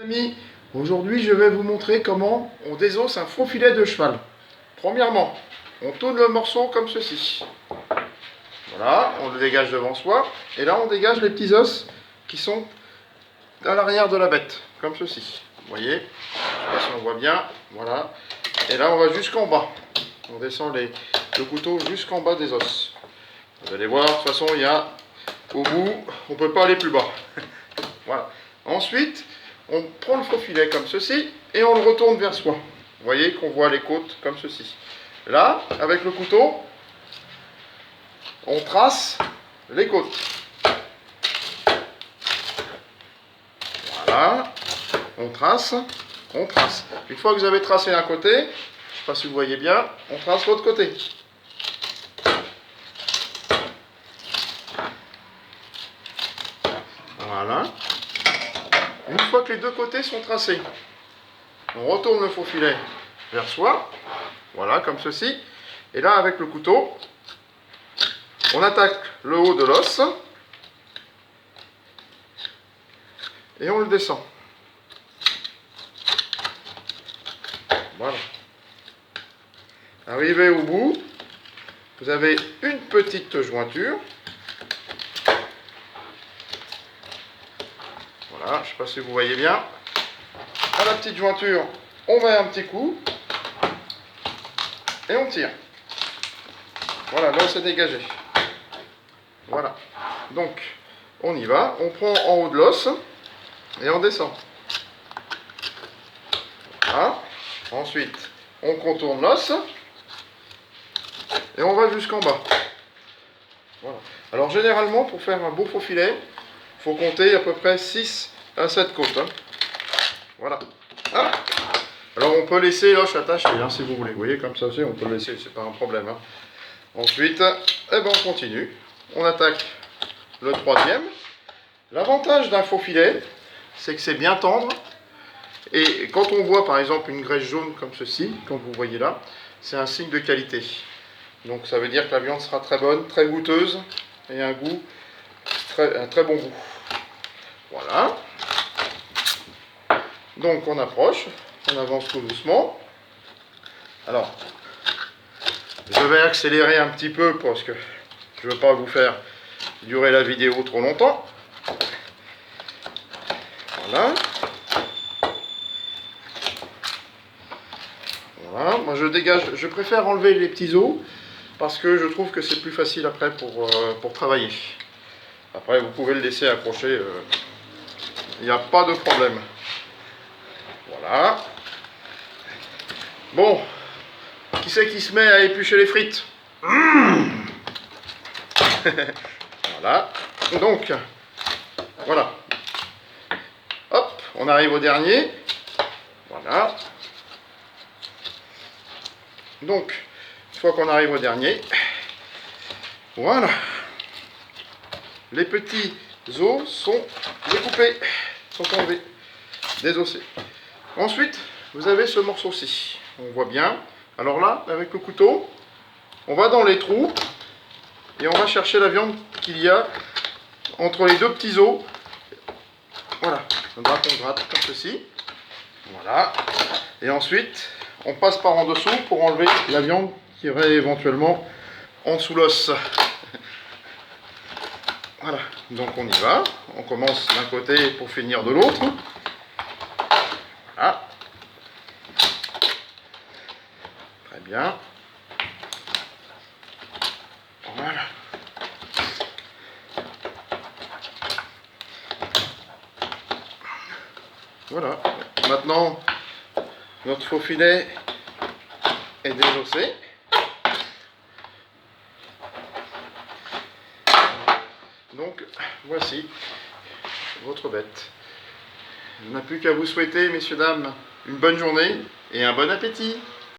Amis, aujourd'hui je vais vous montrer comment on désosse un faux filet de cheval. Premièrement, on tourne le morceau comme ceci. Voilà, on le dégage devant soi. Et là on dégage les petits os qui sont à l'arrière de la bête, comme ceci. Vous voyez, je ne sais pas si on voit bien. Voilà. Et là on va jusqu'en bas. On descend le couteau jusqu'en bas des os. Vous allez voir, de toute façon il y a au bout, on ne peut pas aller plus bas. Voilà. Ensuite, on prend le faux filet comme ceci et on le retourne vers soi. Vous voyez qu'on voit les côtes comme ceci. Là, avec le couteau, on trace les côtes. Voilà. On trace, on trace. Une fois que vous avez tracé un côté, je ne sais pas si vous voyez bien, on trace l'autre côté. Voilà. Une fois que les deux côtés sont tracés, on retourne le faux filet vers soi. Voilà, comme ceci. Et là, avec le couteau, on attaque le haut de l'os. Et on le descend. Voilà. Arrivé au bout, vous avez une petite jointure. Voilà, je ne sais pas si vous voyez bien. À la petite jointure, on met un petit coup. Et on tire. Voilà, là c'est dégagé. Voilà. Donc, on y va. On prend en haut de l'os. Et on descend. Voilà. Ensuite, on contourne l'os. Et on va jusqu'en bas. Voilà. Alors généralement, pour faire un beau faux filet, il faut compter à peu près 6 à 7 côtes. Hein. Voilà. Ah. Alors on peut laisser l'os attaché hein, si vous voulez. Vous voyez, comme ça aussi, on peut le laisser, c'est pas un problème. Hein. Ensuite, eh ben, on continue. On attaque le troisième. L'avantage d'un faux filet, c'est que c'est bien tendre. Et quand on voit par exemple une graisse jaune comme ceci, comme vous voyez là, c'est un signe de qualité. Donc ça veut dire que la viande sera très bonne, très goûteuse et un très bon goût. Voilà. Donc on approche, on avance tout doucement. Alors, je vais accélérer un petit peu parce que je ne veux pas vous faire durer la vidéo trop longtemps. Voilà. Voilà, moi je dégage, je préfère enlever les petits os parce que je trouve que c'est plus facile après pour travailler. Après vous pouvez le laisser accrocher, il n'y a pas de problème. Voilà. Bon, qui c'est qui se met à éplucher les frites? Voilà, donc, voilà. Hop, on arrive au dernier. Voilà. Donc, une fois qu'on arrive au dernier, voilà. Les petits os sont découpés, sont enlevés, désossés. Ensuite, vous avez ce morceau-ci. On voit bien. Alors là, avec le couteau, on va dans les trous et on va chercher la viande qu'il y a entre les deux petits os. Voilà. On gratte comme ceci. Voilà. Et ensuite, on passe par en dessous pour enlever la viande qui irait éventuellement en dessous l'os. Voilà. Donc on y va. On commence d'un côté pour finir de l'autre. Voilà. Très bien. Voilà. Voilà. Maintenant, notre faux filet est désossé. Donc, voici votre bête. Il n'y a plus qu'à vous souhaiter, messieurs, dames, une bonne journée et un bon appétit.